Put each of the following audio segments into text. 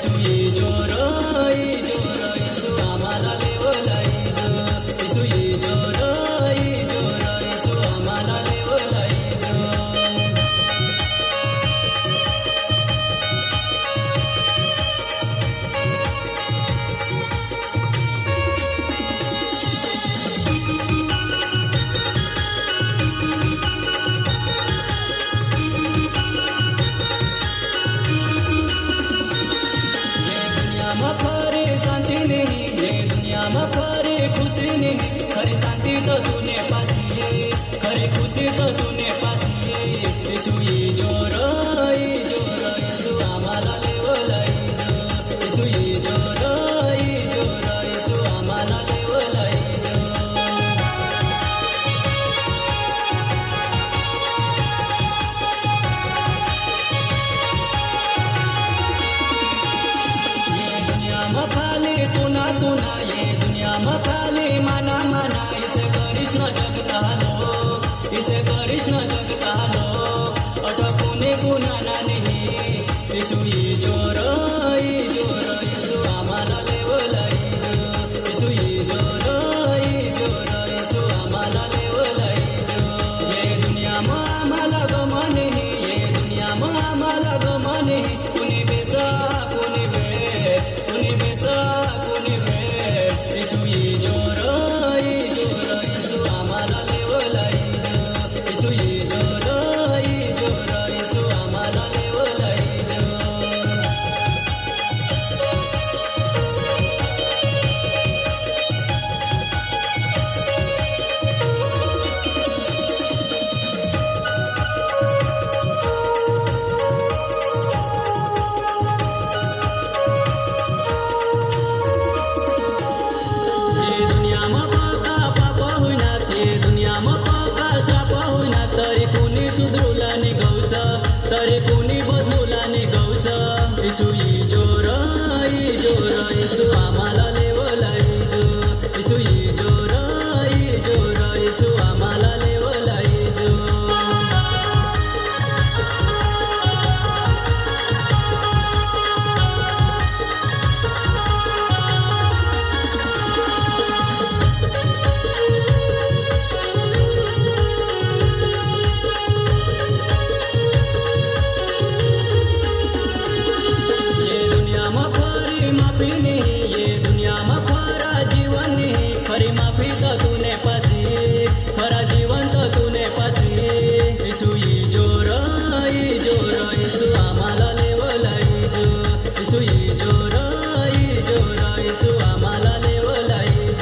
येशू येजो र येशू आम्हाला लेवलाईज येशू येजो र येशू आम्हाला लेवलाईज में खरी शांति नहीं ये दुनिया में खरी खुशी नहीं खरी शांति तो तूने पासी है खरी खुशी तो तूने पासी है येशू येजो र येशू आम्हाला लेवलाईज येशू येजो र येशू आम्हाला लेवलाईज में खाली तुना तुना ये दुनिया में खाली माना माना इसे कृष्ण जगता लोग इसे कृष्ण जगता लोग अटकुने गुना नहीं येशू येजो र येशू आम्हाला लेवलाईज येशू येजो र येशू आम्हाला लेवलाईज ये दुनिया में आम्हाला गमन नहीं ये दुनिया में आम्हाला गमन नहीं कुणी बेसा कुणी बे येशू येजो र येशू आम्हाला लेवलाईज येशू येजो र येशू आम्हाला लेवलाईज ये दुनिया में पाका पाप होईना ये दुनिया में पाका श्राप होईना तरी कोणी सुधरूला निघवस तरी कोणी बदलूला निघवस येशू येजो र येशू आम्हाला लेवलाईज येशू येजो र येशू आम्हाला लेवलाईज ये दुनिया में खरी माफी नहीं ये दुनिया में खरा जीवन नहीं खरी माफी तो तूने पासी खरा जीवन तो तूने पासी येशू येजो र येशू आम्हाला लेवलाईज येशू येजो र येशू आम्हाला लेवलाईज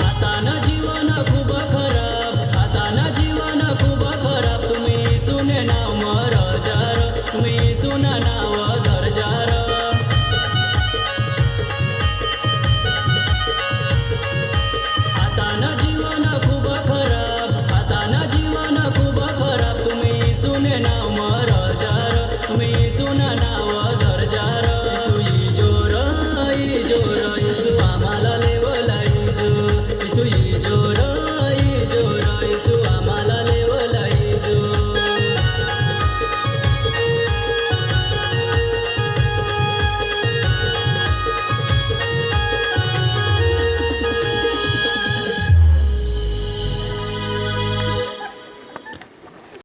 आताना जीवन खूप खराब आताना जीवन खूप खराब तुम्ही सुने नाव मर जार तुम्ही सुना नाव